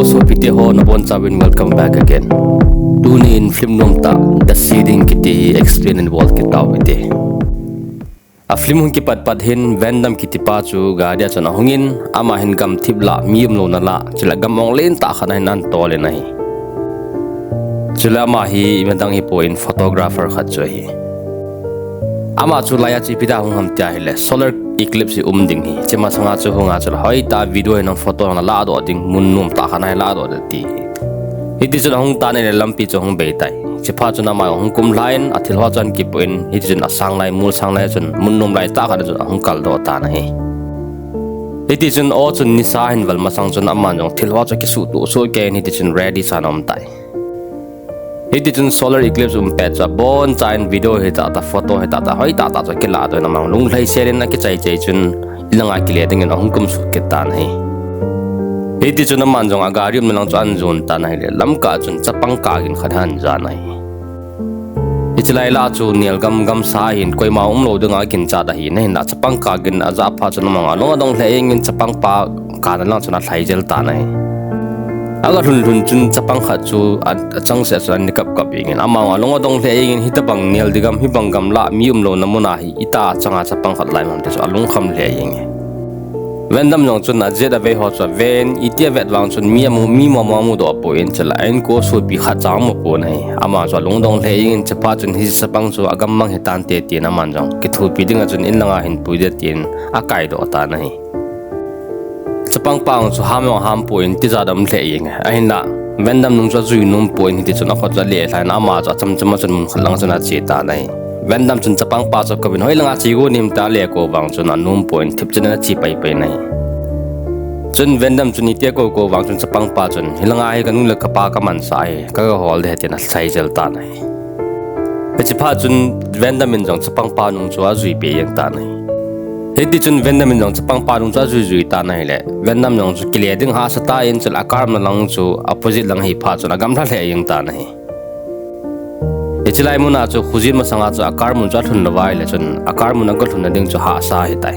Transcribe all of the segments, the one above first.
so pite ho na bon chawin welcome back again. Tune in film nom ta the seeding kiti explain and wall kita wite. A film hun ki pat hin vandam kiti pa chu gadia chana hungin ama hin gam thibla mium lo na la chila gamong len ta khana nan to le nai. Chila ma hi imandang hi point photographer khat chu hi. Ama chu laya chi pida hung ham tia hele solar eclipse ding hi chema sanga chu hunga chal hoi ta video na photo na la do ding mun num ta khana la do ti hiti chu hung ta ne lampi chu hung be tai chepa chu na ma hung kum line athil ho chan ki point hiti chu na sang lai mul sang lai chun mun num lai ta khana chu hung kal do ta na hi hiti chun o chun ni sa hin wal ma sang chun amma jong thil ho cha ki su tu so ke hiti chun ready sanom tai hiti chun solar eclipse pet cha bon chain video hita ta photo hita ta hoi ta cha ke la do na mang lung lai serin na ke chai chun ilanga ki le ding en hung kum su ke ta nei hiti chun man jong agarium melang chan zon ta nai le lam ka chun chapang ka gin khadan ja nai ichilai la chu nial gam sa hin koi ma lo dunga kin cha da hi nei na chapang ka gin aza pha chun mang along dong le ing chapang pa ka na lang chuna thlai jel ta nai agar hun chun chapang kha chu chang se san ni kap ingin ama long dong le ingin hitabang nial digam hi bangam la mium lo namuna hi ita changa chapang khat lai mam te so alung kham le inge vendam jong chun na jeda ve ho cha ven itia vet wang chun mi mo do po in chala en ko so bi kha chang mo po nai ama so long dong le ingin chapa chun hi chapang chu agam mang he tan te ti na man jong ki thu pi ding chun in langa hin pu de tin akai do ta nai chapang pang chu ham point ti zadam le yeng ahin la vendam nung cha zui num point ti chuna khot le thain ama cha cham chun mun khalang chuna che ta nai vendam chun chapang pa chop kabin hoi langa chi go nim ta le ko wang chuna num point thip chuna chi pai nai chun vendam chun ite ko wang chun chapang pa chun hilanga ai kanung le kapa ka man sai ka hol de te na sai jel ta nai pe chi pha chun vendam in jong chapang pa nung chu a zui pe yeng ta nai heti chun vendam in jong chapang pa nung cha zui ta nai le vendam jong chu kile ding ha sa ta in chal akar na lang chu opposite lang hi pha chu na gam tha le yeng ta nai echilai muna chu khujin ma sanga chu akar mun cha thun lawai le chun akar mun ang ko thun ding chu ha sa hi tai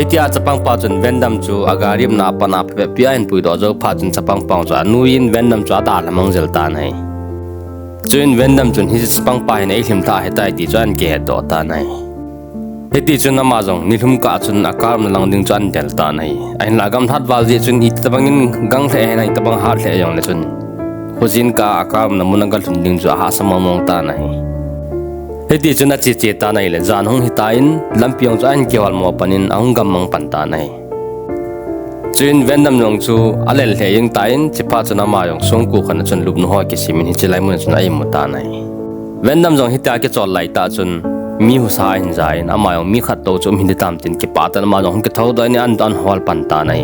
heti a chapang pa chun vendam chu agarim na pa na pe pia in pui do jo pha chun chapang pa chu nuin vendam chu ta lamang jel ta nai chun vendam chun hi chapang pa hin ei hlim tha he tai ti chuan ke do ta nai heti chun ama jong nilhum ka chun akar na lang ding chan del ta nai ain lagam that wal je chun it tabangin gang the nai tabang har le yong le chun khujin ka akar na munagal thun ding chu ha samamong ta nai heti chun a che ta nai le jan hong hitain lampiong chan kewal mo panin ahungam mang pan ta nai chun vendam jong chu alel le yeng tain chipa chuna ma yong song ku khana chun lup no ho ki simin hi chilai mun chun ai mu ta nai vendam jong hita ke chol lai ta chun mi hu sa in zain amayo mi khat to chum hindi tam tin ki patan ma jong ke thau da ni an dan hol pan ta nai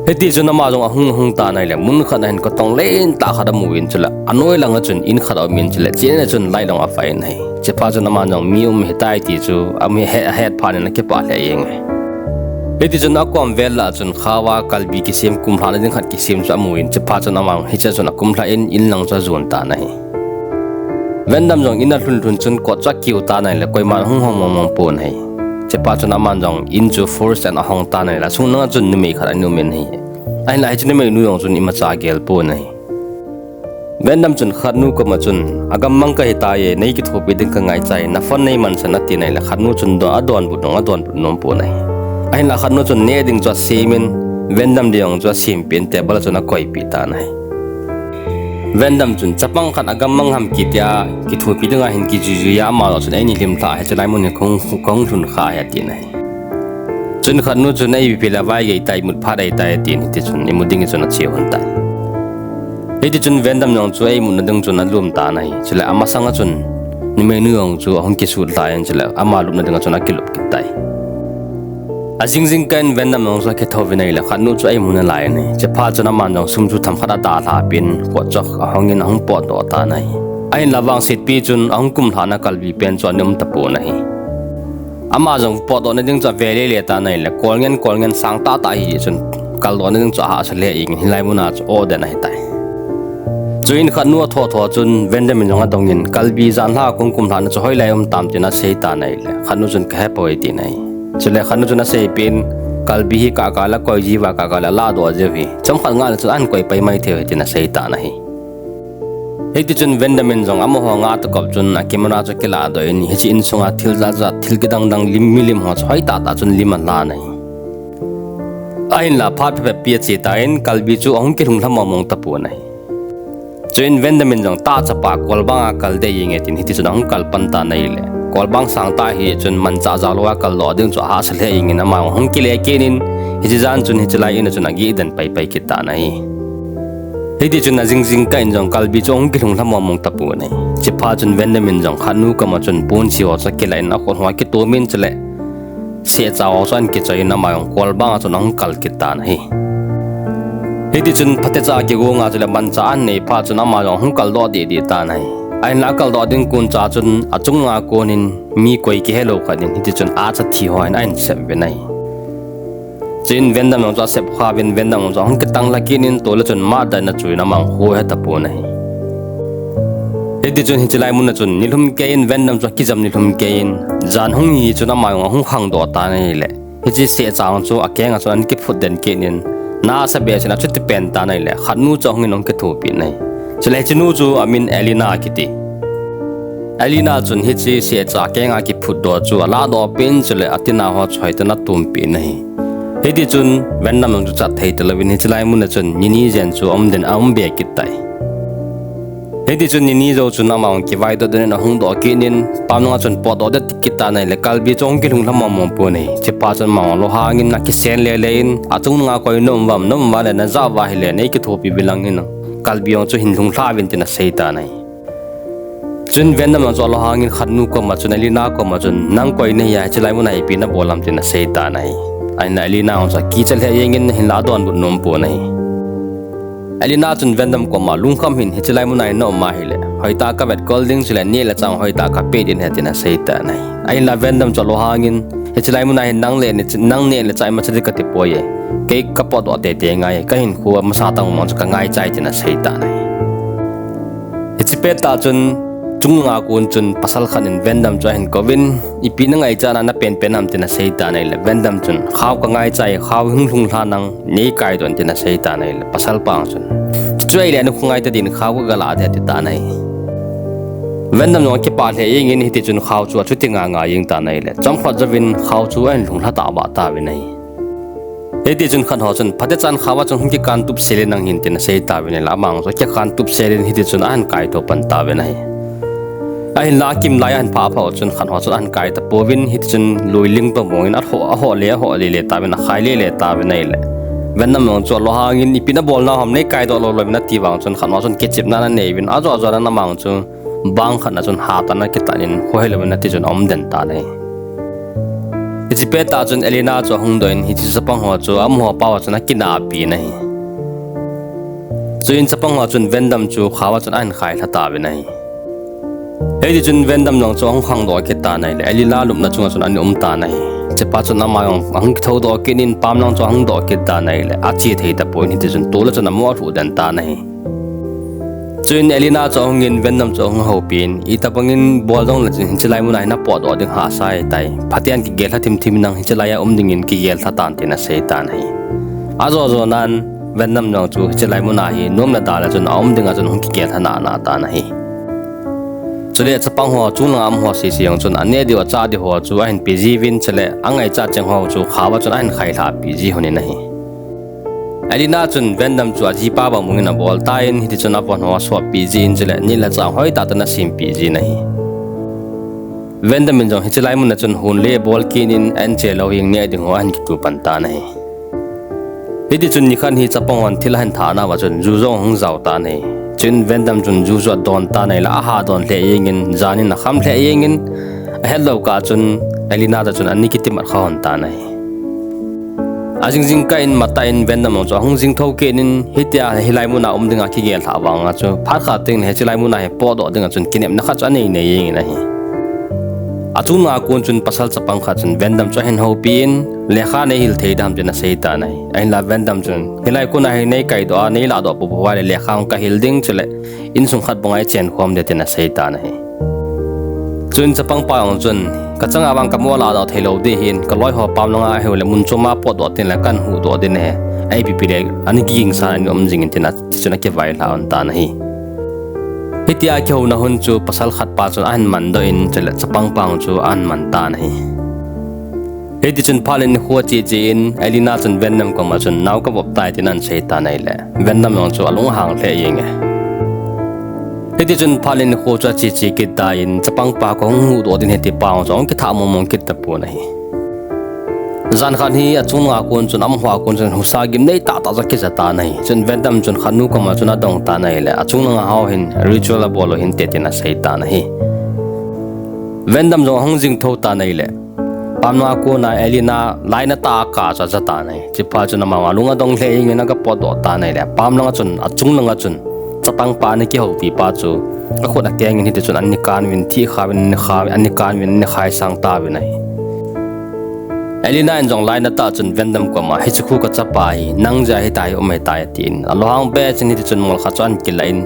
heti chuna ma jong ahung ta nai le mun khat hin ko tong len ta khada mu win chula anoi lang chun in khat min chule chen chun lai long a fai nai chepa chuna ma jong mi hitai ti chu ami het phan na ke pa le yeng heti chuna kom vel la chun khawa kalbi ki sem kum hla ding khat ki sem chu amu in chepa chuna ma hi chuna kum hla in lang cha zon ta nai vendam jong ina thun chun ko cha kiu ta nai le koi man hong mong pon hai chepa chuna man jong in chu force and ahong ta nai la sung na chun ni me khara nu men hai ai lai chun me nu yong chun ima cha gel pon hai vendam chun khat nu ko ma chun agam mang ka hita ye nei ki thopi ding ka ngai chai na fon nei man san ati nai la khat nu chun do adon bu nom pon hai ai la khat nu chun ne ding cha semen vendam diong cha sim pen table chuna koi pi ta nai vendam chun chapang khat agam mang ham ki tia ki thu pi dinga hin ki ju ya ma lo chun ai ni lim tha he chalai mun khong thun kha ya ti nai chun khat nu chun ai pi la vai ge tai mut pha dai tai tin ti chun ni muding chun a che hon tai heti chun vendam jong chu ai mun ding chun a lum ta nai chila ama sanga chun ni me nu yong chu hong ki su la yan chila ama lum na ding chun a kilup ki tai azing kan vendam nong sa ke thovi nei la khanu chu ai mun lai nei che pha chuna man jong sum chu tham khada ta tha pin ko chok hongin hong po do ta nai ai lawang sit pi chun ang kum thana kalbi pen chon nim ta po nai ama jong po do na ding cha vele le ta nai la kolngen sang ta hi chun kal do na ding cha ha chale ing hilai muna chu o de nai tai chuin khanu tho chun vendam jong a dongin kalbi jan la kum thana chu hoi lai tam tina sei ta nai le khanu chun ka poi ti nai chile khanu chuna sei pin kalbi hi ka la koi jiwa ka la la do je vi cham khal nga chu an koi pai mai the tina sei ta na hi heti chun vendamin jong amo ho nga to kop chun a camera chu kila do in hi chi in sunga thil za thil ki dang lim milim ho chhoi ta chun lim la na hi ain la pha pe pi chi ta in kalbi chu ong ki lung hlama mong ta pu na hi chuin vendamin jong ta chapa kolbanga kal de ying etin hiti chun ong kal pan ta nei le kolbang sang ta hi chun man cha za lo kal lo ding chu ha shle ying na ma hong ki le kenin hi jan chun hi chlai in chun agi dan pai ki ta na hi hiti chun na jing ka in jong kalbi chu ong ki lung hlama mong ta pu nei chi pha chun vendamin jong khanu ka ma chun pun chi ho cha ki lai na khon hwa ki to min chle se chaw chan ki chai na ma ong kolbanga chun ong kal ki ta na hi heti chun phate cha ki go nga chule ban cha an nei pha chun ama jong hung kal do di ta nai ai na kal do ding kun cha chun achung nga konin mi koi ki hello khanin heti chun a cha thi hoin ain sep ve nai chin vendam jong cha sep kha bin vendam jong hung ki tang la kinin to la chun ma da na chui na mang ho he ta pu nai heti chun hi chilai mun na chun nilhum ke in vendam cha ki jam nilhum ke in jan hung hi chun ama jong hung khang do ta nai le hi chi se chang chu akenga chun ki phut den kinin na sa be chana chuti pen ta nai le khanu chong nong ke thu pi nai chale chinu chu amin elina kiti elina chun hi chi se cha ke nga ki phut do chu ala do pen chale atina ho chhoi ta na tum pi nai hedi chun vennam chu cha thei ta lawin hi chlai mun chun nini jen chu om den am be ki tai hedi chun nini zo chu na maung ki vai do den na hung do ki nin pamnga chun po do de ki ta nai le kalbi chong ki lung lam mom pu nei che pa chun maung lo hangin na ki sen le lein achung nga koi nom wa le na za wa hi le nei ki thopi bilang hin kalbi ong chu hin lung hla win tin sei ta nai chun vendam zo lo hangin khannu ko ma chun alina ko ma chun nang koi nei ya chlai mun ai pi na bolam tin sei ta nai ai na alina ong sa ki chal he yengin hin la don bu nom pu nai alina chun vendam ko ma lung kham hin hichlai mun ai no ma hile hoita ka vet colding chile ni la chang hoita ka pe din hetina seita nai ai la vendam chalo hangin hichlai mun ai nang le le chai ma chadi ka ti poye ke ka po do te ngai ka hin khu ma sa tang mo ka ngai chai tina seita nai hichipe ta chun chunga kun chun pasal khanin vendam cho hin kovin ipina ngai chana na pen pen am tina seita nai le vendam chun khaw ka ngai chai khaw hung hla nang nei kai don tina seita nai le pasal pang chun chuai le nu khungai ta din khaw ga la de ti ta nai vendam no ki pa le yeng in hiti chun khaw chu chutinga nga yeng ta nai le cham kha javin khaw chu an lung hla ta ba ta wi nai hiti chun khan ho chun phate chan khawa chun hung ki kan tup sele nang hin tina seita wi nai la mang so ki kan tup sele hiti chun an kai to pan ta wi nai ai la kim lai an pa pha chun khan ho chun an kai ta povin hit chun loiling pa mongin a ho le ta na khai le ta ve nei le venam mong chu lo hangin ipina bol na hom nei kai do lo na ti wang chun khan ho chun ke chip na nei bin a zo na mang chu bang khan na chun ha ta na ke tanin ho hele na ti chun om den ta nei ji pe ta chun elina chu hungdoin hi chi sapang ho chu am ho pa chun a kina pi nei chuin sapang ho chun vendam chu khawa chun an khai tha ta ve nei hei chun vendam nong chong khang do ke ta nai le alila lup na chunga chun an ta nai che pa chun ma yong ang thau do ke nin pam nong chong do ke ta nai le a chi thei ta point hi chun to la chun mo thu den ta nai chun elina chong in vendam chong ho pin I ta bangin bol dong la chin chilai mu nai na po do ding ha sai tai phatian ki gel ha tim nang chilai a ding in ki gel tha tan tin a sei ta nai a zo nan vendam nong chu chilai mu nai nom na da la chun ding a chun hung ki gel ha na ta nai chule chapang ho chu ngam ho si siang chun ane diwa cha di ho chu an pg win chale angai cha cheng ho chu khawa chun an khai la pg honi nahi alina chun vendam chu aji pa ba mungina bol tain hiti chun apon ho so pg in chale ni la cha hoi ta na sim pg nahi vendam in jong hichlai mun chun hun le bol kinin an che lo ying ne ding ho an ki tu pan ta nahi hiti chun ni khan hi chapang on thil han tha na wa chun ju zong hung zau ta nahi chun vendam chun ju zo don ta nei la ha don le yengin zanin na kham le yengin hello ka chun elina da chun ani kitim ar khon ta nei ajing ka in mata in vendam cho hung jing thau ke nin hitia hilai mu na dinga ki gel tha wanga chu phar kha ting he chilai mu na he po do dinga chun kinem na kha cha nei nei yeng na hi achunga kun chun pasal chapang kha chun vendam cho hen ho pin le kha nei hil thei dam jena sei ta nei ai la vendam chun hilai ku na he nei kai do nei la do pu wa le kha ka hil ding chule in sung khat bongai chen khom de tena sei ta nei chun chapang pa ong chun kachang awang kamola da thelo de hin kaloi ho pamnanga heule munchoma pot do tin la kan hu do din he ai pi le ani ging sa ni omjing in tina chuna ke vai la on ta na hi hitia ke na hun chu pasal khat pa chu an man do in chele chapang pang chu an man ta na hi heti chun phalen ho chi chi in elina chun vennam ko ma chun naw ka bop tai tin an sei ta nai le vennam nong chu alung hang le yeng heti chun phalen ho cha chi chi ki ta in chapang pa ko hu do din heti pa chong ki tha mom ki ta pu na hi zan khan hi achung nga kon chun am hwa kon chun husa gim nei ta ta ki za ta nai chun vennam chun khanu ko ma chun adong ta nai le achung nga haw hin ritual bolo hin te tin a sei ta na hi vennam jong hong jing tho ta nai le pamna ko na elina laina ta ka cha cha ta nai chipa chuna ma lunga dong hle ing na ka po do ta nai le pamna chun achung nga chun chapang pa ni ki ho pi pa chu a khot a keng ni te chun an ni kan win thi khawin ni khaw an ni kan win ni khai sang ta wi nai elina en jong laina ta chun vennam ko ma hi chu ka cha pa hi nang ja hi tai o mai tai tin alohang be chen ni te chun mol kha chan ki lain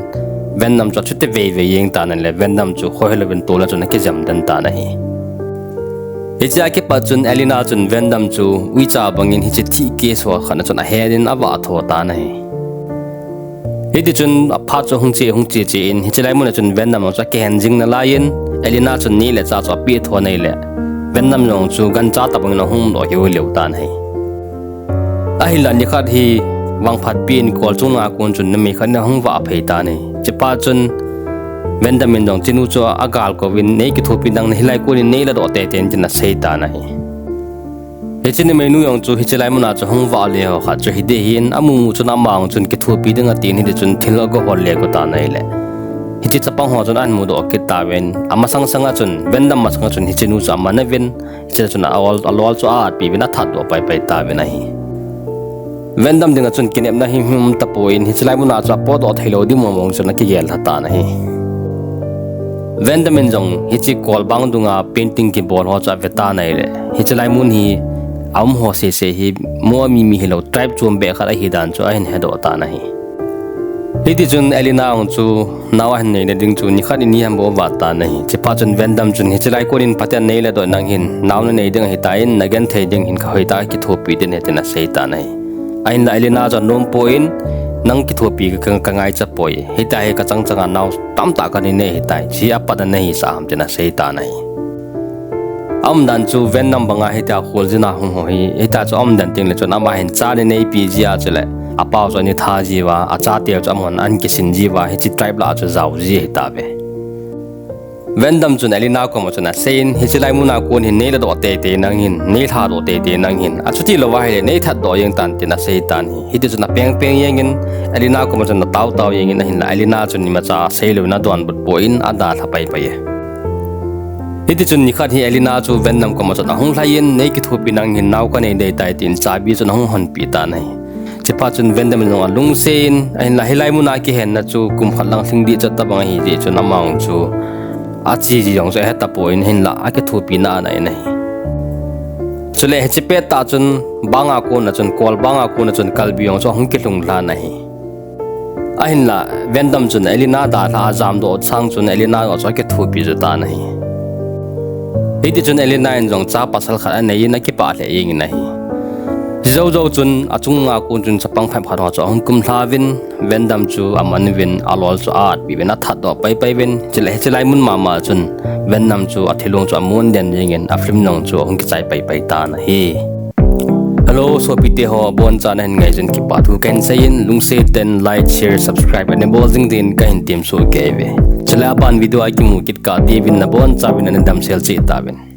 vennam chu chute ve ve yeng ta na le vennam chu khohelwen to la chun ki jam dan ta na hi hicha ke pa chun elina chun vennam chu uicha bangin hi chi thi ke so khana chun a hedin awa tho ta na hi hiti chun apha chu hung chi chi in hi chilai mun chun vennam cha ke henjing na lain elina chun ni le cha cha pi tho nei le vennam long chu gan cha ta bang na hum lo hi leu ta na hi a hi lan ni khat hi wang phat pin kol chung na kon chun na mi khan na hung wa phei ta nei chipa chun vennam in dong chinu cho agal ko win nei ki thopi dang nei lai ko ni nei la do te ten chin na sei ta na hi hechin menu yong chu hichelai muna chu hung wa le ho kha chu hi de hin amu chu na mang chun ki thopi dang a tin hi de chun thil go hol le ko ta nei le hichi chapang ho chun an mu do ki ta wen ama sang sanga chun vennam ma sanga chun hichinu cha ma na wen hichel chun awal chu a pi bina that do pai pai ta wen a hi vennam dinga chun kinep na him ta poin hichelai muna cha po do thailo di momong chun ki gel tha ta na hi vennam in jong hichi kol bang dunga painting ki bol ho cha veta nai le hichelai mun hi am ho se hi mo mi hilo tribe chum be khala hi dan chu a hin hedo ta na hi hiti chun elina ong chu nawa han nei le ding chu ni khani ni ham bo wa ta na hi chipa chun vennam chun hichelai konin patyan nei le do nang hin naw na nei ding hi ta in nagan thei ding hin khoi ta ki thopi de ne te na sei ta na hi ain la elina jon nom poin nang ki thopi ka ngai cha poi hita he ka changa naw tam ta ka ni ne hitai chi apada nei sa ham te na sei ta na hi am dan chu vennam banga hita khol jina hung ho hi hita chu am dan ting le chu na ma hin cha le nei pi ji a chule apao cho ni tha ji wa a cha te chu amon an ki sin ji wa hi chi tribe la chu zau ji hita be vennam chu elina ko mo chu na sein hi chi lai mu na kon hin nei la do te nang hin nei tha do te nang hin a chu ti lo wa hi nei tha do yeng tan ti na sei tan hi hi ti chu na peng yeng in elina ko mo chu na taw yeng in hin la elina chu ni ma cha sei lo na don but po in ada tha pai pai hiti chun ni khat hi elina chu vennam ko ma cha hung hlain nei ki thopi nang hin naw ka nei dei tai tin cha bi chun hung hon pi ta nei chipa chun vennam no lung sein ain la hilai mu na ki hen na chu kum khalang thing di cha ta bang hi ji chu na maung chu a chi ji jong se heta point hin la a ke thopi na nai nei chule he chipe ta chun banga ko na chun kol banga ko na chun kalbi yong so hung ki lung la nai a hin la vennam chun elina da la jam do chang chun elina o so ke thopi ju ta nai hiti chun elina en jong cha pasal kha nei na ki pa le yeng nai zo chun achung nga kun chun chapang phai pha cho hong kum thavin vennam chu aman win alol chu at bi na that do pai win chilai mun mama chun vennam chu athilong chu amun den jingen aflim nong chu hong ki chai pai ta na hi hello so pite ho bon chan hen ngai jin ki pa thu ken sein lung se ten like share subscribe and bolting din ka hin tim so ke ve chala ban video ai ki mu kit ka ti win na bon cha win na dam sel chi ta win